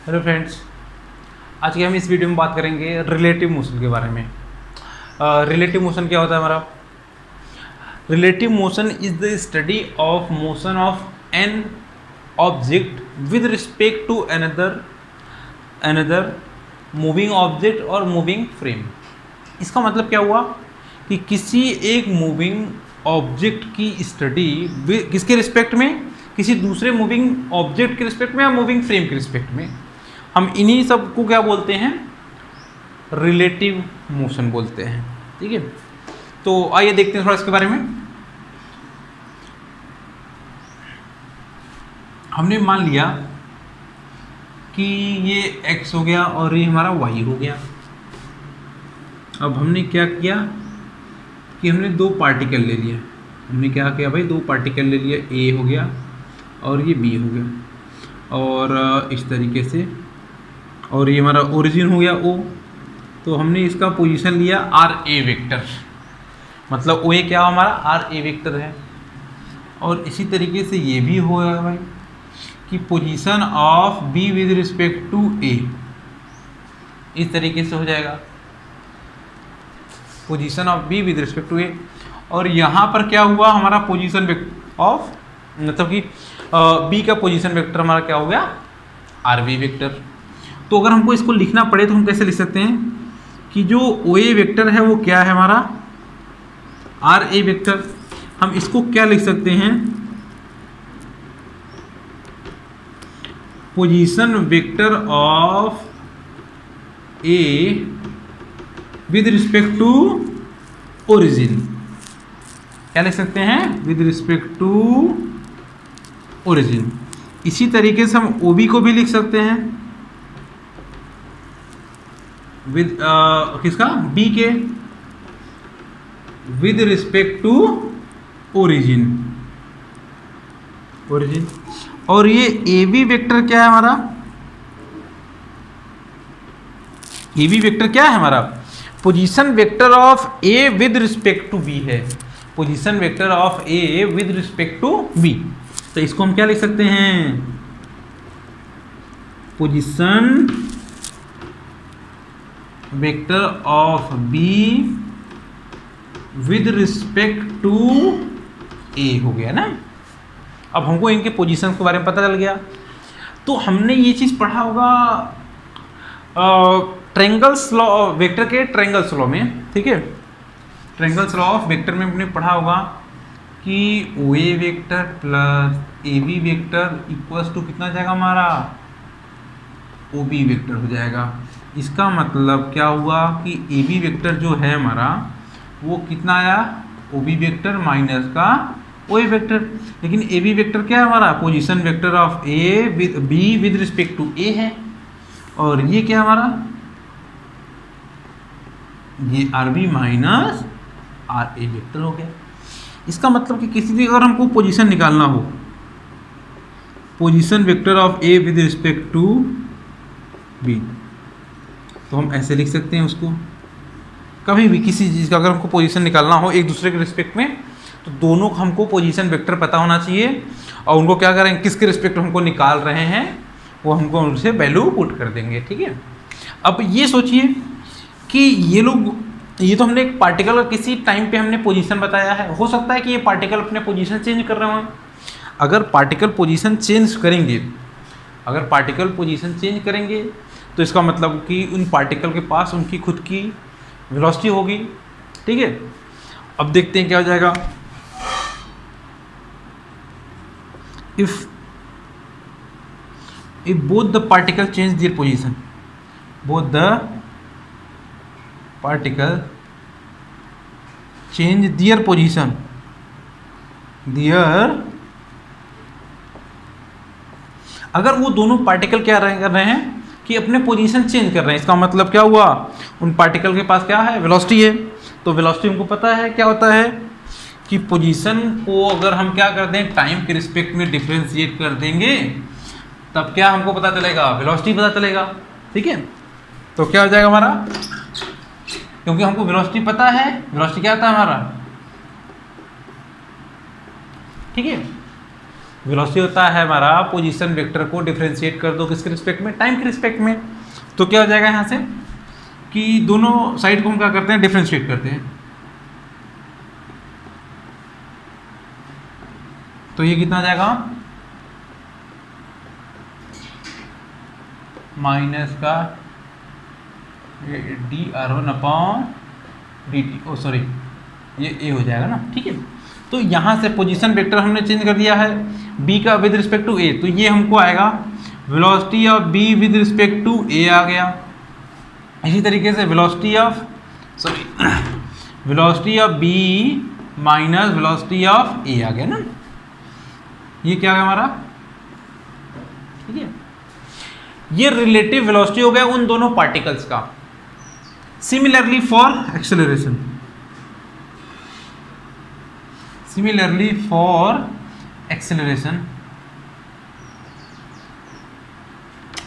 Hello friends, आज के हम इस वीडियो में बात करेंगे रिलेटिव मोशन के बारे में। रिलेटिव मोशन क्या होता है हमारा? Relative motion is the study of motion of an object with respect to another moving object और मूविंग फ्रेम। इसका मतलब क्या हुआ कि किसी एक मूविंग ऑब्जेक्ट की स्टडी किसके रिस्पेक्ट में, किसी दूसरे मूविंग ऑब्जेक्ट के रिस्पेक्ट में या मूविंग फ्रेम के रिस्पेक्ट में, हम इन्हीं सब को क्या बोलते हैं? रिलेटिव मोशन बोलते हैं। ठीक है, तो आइए देखते हैं थोड़ा इसके बारे में। हमने मान लिया कि ये x हो गया और ये हमारा y हो गया। अब हमने क्या किया कि हमने दो पार्टिकल ले लिए। हमने क्या किया भाई? दो पार्टिकल ले लिए, a हो गया और ये b हो गया, और इस तरीके से, और ये हमारा ओरिजिन हो गया O। तो हमने इसका पोजीशन लिया RA वेक्टर, मतलब O क्या हमारा RA वेक्टर है। और इसी तरीके से ये भी हो गया भाई कि position of B with respect to A, इस तरीके से हो जाएगा position of B with respect to A। और यहाँ पर क्या हुआ? हमारा पोजीशन ऑफ, मतलब कि B का पोजीशन वेक्टर हमारा क्या हो गया? RB vector. तो अगर हमको इसको लिखना पड़े तो हम कैसे लिख सकते हैं कि जो OA वेक्टर है वो क्या है? हमारा RA वेक्टर। हम इसको क्या लिख सकते हैं? Position vector of A with respect to origin. क्या लिख सकते हैं? With respect to origin. इसी तरीके से हम OB को भी लिख सकते हैं विद किसका? B के विद रिस्पेक्ट टू ओरिजिन। और ये AB वेक्टर क्या है हमारा? AB वेक्टर क्या है हमारा? Position vector of A with respect to B है। Position vector of A with respect to B। तो इसको हम क्या लिख सकते हैं? Position vector of B with respect to A हो गया ना। अब हमको इनके पोजीशन के बारे में पता चल गया। तो हमने ये चीज़ पढ़ा होगा ट्रायंगल्स लॉ वेक्टर के, ट्रायंगल्स लॉ में। ठीक है, ट्रायंगल्स लॉ ऑफ वेक्टर में हमने पढ़ा होगा कि OA vector plus AB vector equals to कितना जाएगा हमारा? OB वेक्टर हो जाएगा। इसका मतलब क्या हुआ कि AB वेक्टर जो है हमारा वो कितना आया? OB वेक्टर माइनस का OA वेक्टर। लेकिन AB वेक्टर क्या है हमारा? Position vector of B with respect to A है। और ये क्या हमारा? ये RB माइनस RA वेक्टर हो गया। इसका मतलब कि किसी भी अगर हमको पोजीशन निकालना हो, position vector of A with respect to B, तो हम ऐसे लिख सकते हैं उसको। कभी भी किसी चीज़ का अगर हमको पोजीशन निकालना हो एक दूसरे के रिस्पेक्ट में, तो दोनों हमको पोजीशन वेक्टर पता होना चाहिए, और उनको क्या करेंगे, किसके रिस्पेक्ट हमको निकाल रहे हैं वो हमको उनसे वैल्यू पुट कर देंगे। ठीक है, अब ये सोचिए कि ये तो हमने एक पार्टिकल का किसी टाइम पे हमने पोजीशन बताया है। हो सकता है कि ये पार्टिकल अपने पोजीशन चेंज कर रहे हों। अगर पार्टिकल पोजीशन चेंज करेंगे तो इसका मतलब कि उन पार्टिकल के पास उनकी खुद की वेलोसिटी होगी। ठीक है, अब देखते हैं क्या हो जाएगा। If both the particle change their position, both the particle change their position, अगर वो दोनों पार्टिकल क्या कर रहे हैं कि अपने पोजीशन चेंज कर रहे हैं, इसका मतलब क्या हुआ? उन पार्टिकल के पास क्या है? वेलोसिटी है। तो वेलोसिटी हमको पता है क्या होता है कि पोजीशन को अगर हम क्या कर दें, टाइम के रिस्पेक्ट में डिफ्रेंशिएट कर देंगे, तब क्या हमको पता चलेगा? वेलोसिटी पता चलेगा। ठीक है, तो क्या हो जाएगा हमारा? क्योंकि हमको वेलोसिटी पता है, वेलोसिटी क्या आता है हमारा? ठीक है, वेलोसिटी होता है हमारा पोजीशन वेक्टर को डिफरेंशिएट कर दो किसके रिस्पेक्ट में, टाइम के रिस्पेक्ट में। तो क्या हो जाएगा यहाँ से कि दोनों साइड को हम क्या करते हैं, डिफरेंशिएट करते हैं। तो ये कितना आ जाएगा, माइनस का dr1/dt, ओ सॉरी ये a हो जाएगा ना, ठीक है। तो यहाँ से पोजीशन वेक्टर हमने चेंज कर दिया है b का विद रिस्पेक्ट टू a, तो ये हमको आएगा velocity of b with respect to a आ गया। इसी तरीके से velocity of b minus velocity of a आ गया ना, ये क्या है हमारा, ठीक है। ये रिलेटिव वेलोसिटी हो गया उन दोनों पार्टिकल्स का। सिमिलरली फॉर एक्सेलरेशन,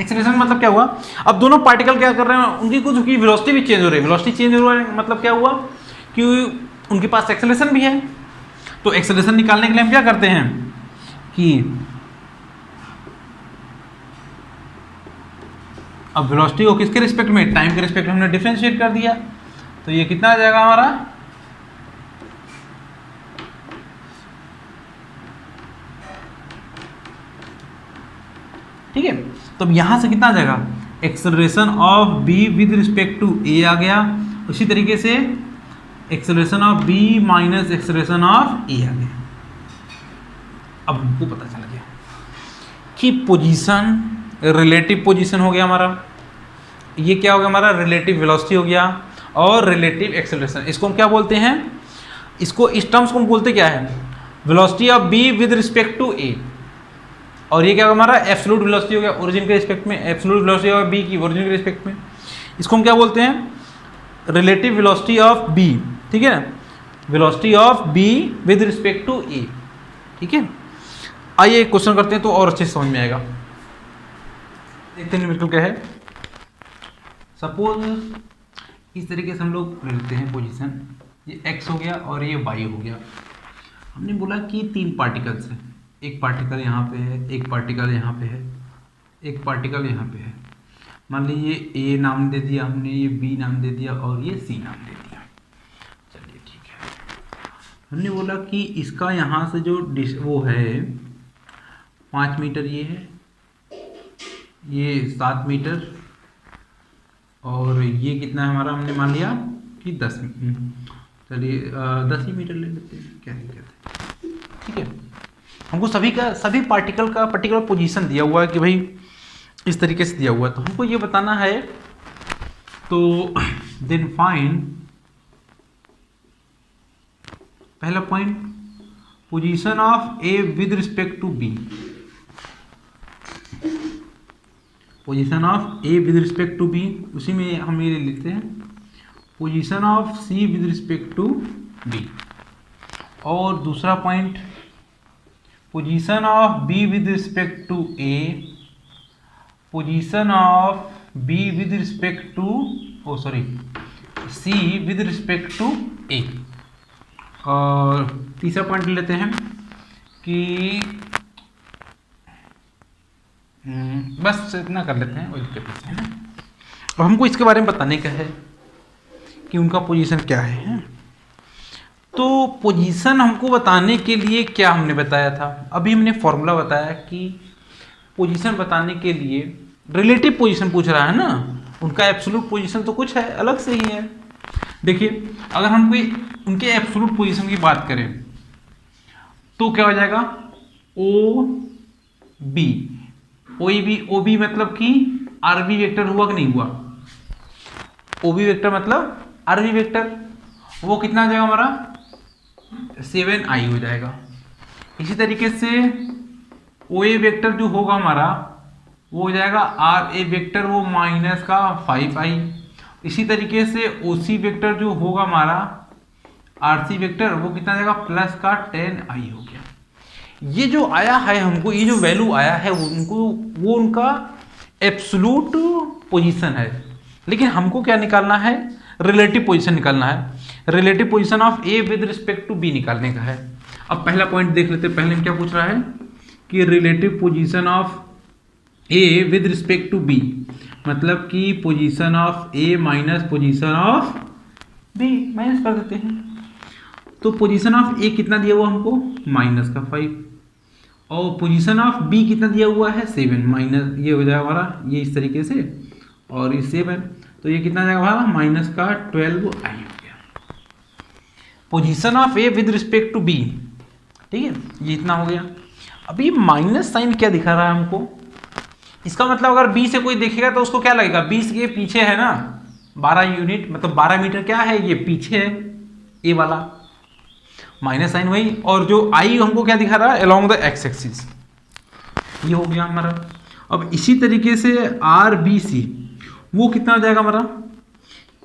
एक्सेलरेशन मतलब क्या हुआ, अब दोनों पार्टिकल क्या कर रहे हैं, उनकी कुछ की वेलोसिटी भी चेंज हो रही है। वेलोसिटी चेंज हो रहा है मतलब क्या हुआ कि उनके पास एक्सेलरेशन भी है। तो एक्सेलरेशन निकालने के लिए हम क्या करते हैं कि अब वेलोसिटी को किसके रिस्पेक्ट में, टाइम के रिस्पेक्ट में हमने डिफरेंशिएट कर दिया। तो ये कितना आ जाएगा हमारा, ठीक है। तो अब यहां से कितना आ जाएगा, acceleration of b with respect to a आ गया। उसी तरीके से acceleration of b minus acceleration of a आ गया। अब हमको पता चल गया कि पोजीशन रिलेटिव पोजीशन हो गया हमारा, ये क्या हो गया हमारा, रिलेटिव वेलोसिटी हो गया और रिलेटिव एक्सेलरेशन। इसको हम क्या बोलते हैं, इसको इस टर्म्स को हम बोलते क्या है, velocity of b with respect to a। और ये क्या होगा हमारा, एब्सोल्यूट वेलोसिटी हो गया ओरिजिन के रिस्पेक्ट में, एब्सोल्यूट वेलोसिटी ऑफ b की ओरिजिन के रिस्पेक्ट में। इसको हम क्या बोलते हैं, रिलेटिव वेलोसिटी ऑफ b, ठीक है, velocity of b with respect to a, ठीक है। आइए एक क्वेश्चन करते हैं तो और अच्छे से समझ में आएगा। देखते हैं बिल्कुल क्या है। सपोज इस तरीके से हम लोग लेते हैं पोजीशन, ये x हो गया और ये y हो गया। हमने बोला कि 3 पार्टिकल्स हैं, एक पार्टिकल यहाँ पे है, एक पार्टिकल यहाँ पे है, एक पार्टिकल यहाँ पे है। मान लीजिए a नाम दे दिया हमने, ये b नाम दे दिया और ये c नाम दे दिया। चलिए ठीक है। हमने बोला कि इसका यहाँ से जो वो है 5 मीटर ये है, ये 7 मीटर और ये कितना है हमारा, हमने मान लिया कि 10, चलिए 10 ही मीटर ले लेते हैं, क्या दिक्कत है, ठीक है। हमको सभी पार्टिकल का पर्टिकुलर पोजीशन दिया हुआ है कि भाई इस तरीके से दिया हुआ है, तो हमको ये बताना है। तो देन फाइंड, पहला point position of A with respect to B, position of A with respect to B, उसी में हम ये लिखते हैं position of C with respect to B. और दूसरा point position of B with respect to A, position of B with respect to C with respect to A. और तीसरा पॉइंट लेते हैं कि बस इतना कर लेते हैं, है ना। अब हमको इसके बारे में बताने का है कि उनका पोजीशन क्या है। तो पोजीशन हमको बताने के लिए क्या हमने बताया था, अभी हमने फॉर्मूला बताया कि पोजीशन बताने के लिए रिलेटिव पोजीशन पूछ रहा है ना, उनका एब्सोल्यूट पोजीशन तो कुछ है अलग से ही है। देखिए अगर हम कोई उनके एब्सोल्यूट पोजीशन की बात करें तो क्या हो जाएगा, ओ बी मतलब कि आरबी वेक्टर हुआ कि नहीं हुआ, ओ बी वेक्टर मतलब आरबी वेक्टर, वो कितना आ जाएगा हमारा 7i हो जाएगा। इसी तरीके से ओ ए वेक्टर जो होगा हमारा वो हो जाएगा आर ए वेक्टर, वो माइनस का 5i। इसी तरीके से ओ सी वेक्टर जो होगा हमारा आर सी वेक्टर, वो कितना आ जाएगा प्लस का 10i हो गया। ये जो आया है हमको, ये जो वैल्यू आया है वो उनका एब्सोल्यूट पोजीशन है, लेकिन हमको क्या निकालना है, रिलेटिव पोजीशन निकालना है। Relative position of A with respect to B निकालने का है। अब पहला पॉइंट देख लेते हैं, पहले क्या पूछ रहा है कि relative position of A with respect to B, मतलब कि position of A minus position of B, minus कर देते हैं। तो पोजीशन ऑफ ए कितना दिया हुआ हमको, -5, और पोजीशन ऑफ बी कितना दिया हुआ है 7, माइनस ये हो जाएगा हमारा ये इस तरीके से, और ये 7, तो ये कितना जाएगा हमारा -12i हो गया। Position of A with respect to B, ठीक है, ये इतना हो गया। अभी माइनस साइन क्या दिखा रहा है हमको, इसका मतलब अगर बी से कोई देखेगा तो उसको क्या लगेगा, 20 के पीछे है ना 12 यूनिट, मतलब 12 मीटर क्या है, ये पीछे है ए वाला, माइनस साइन वही, और जो आई हमको क्या दिखा रहा है, अलोंग द एक्स एक्सिस, ये हो गया हमारा। अब इसी तरीके से आर बी सी, वो कितना हो जाएगा हमारा,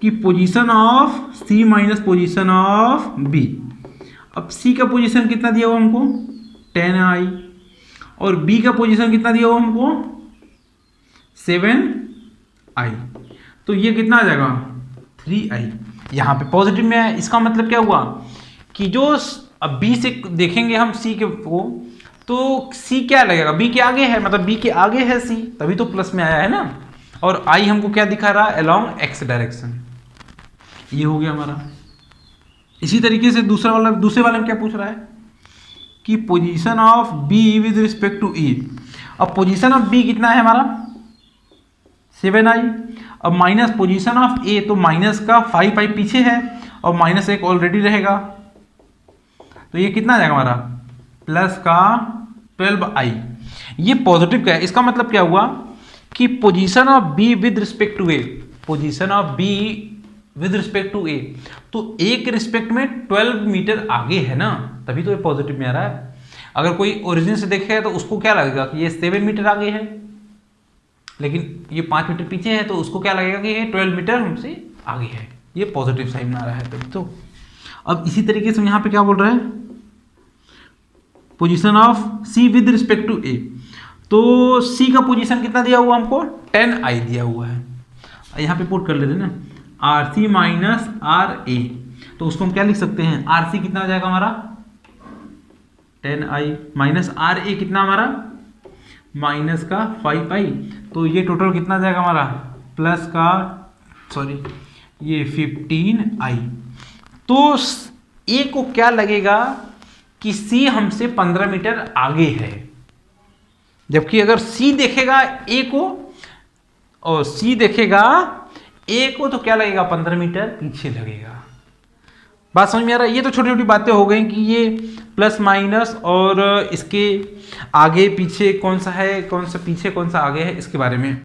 कि position of C minus position of B. अब सी का पोजीशन कितना दिया हुआ हमको 10i, और बी का पोजीशन कितना दिया हुआ हमको 7i, तो ये कितना आ जाएगा 3i। यहाँ पे पॉजिटिव में है, इसका मतलब क्या हुआ कि जो अब बी से देखेंगे हम सी के को, तो सी क्या लगेगा, बी के आगे है, मतलब बी के आगे है सी, तभी तो प्लस में आया है ना, और आई हमको क्या दिखा रहा है, अलोंग एक्स डायरेक्शन, ये हो गया हमारा। इसी तरीके से दूसरे वाले में क्या पूछ रहा है कि position of B with respect to E. अब पोजीशन ऑफ बी कितना है हमारा 7i, अब माइनस पोजीशन ऑफ ए, तो माइनस का 5i पीछे है और -1 ऑलरेडी रहेगा, तो ये कितना आ जाएगा हमारा प्लस का 12i। ये पॉजिटिव का है, इसका मतलब क्या हुआ कि position of B with respect to A, position of B with respect to A, तो ए के रिस्पेक्ट में 12 मीटर आगे है ना, तभी तो ये पॉजिटिव में आ रहा है। अगर कोई ओरिजिन से देखेगा तो उसको क्या लगेगा कि ये 7 मीटर आगे है, लेकिन ये 5 मीटर पीछे है, तो उसको क्या लगेगा कि ये 12 मीटर हमसे आगे है, ये पॉजिटिव साइन आ रहा है तभी तो। अब इसी तरीके से यहाँ पे क्या बोल रहा है, position of C with respect to A, तो सी का पोजीशन कितना दिया हुआ हमको 10i दिया हुआ है, यहाँ पे पुट कर लेते हैं ना R C minus R A, तो उसको हम क्या लिख सकते हैं, आर सी कितना हो जाएगा हमारा 10i माइनस आर ए कितना हमारा माइनस का 5i, तो ये टोटल कितना जाएगा हमारा प्लस का ये 15i। तो ए को क्या लगेगा कि सी हमसे 15 मीटर आगे है, जबकि अगर सी देखेगा ए को और सी देखेगा ए को, तो क्या लगेगा 15 मीटर पीछे लगेगा। बात समझ में आ रहा है। ये तो छोटी छोटी बातें हो गई कि ये प्लस माइनस और इसके आगे पीछे कौन सा है, कौन सा पीछे कौन सा आगे है, इसके बारे में।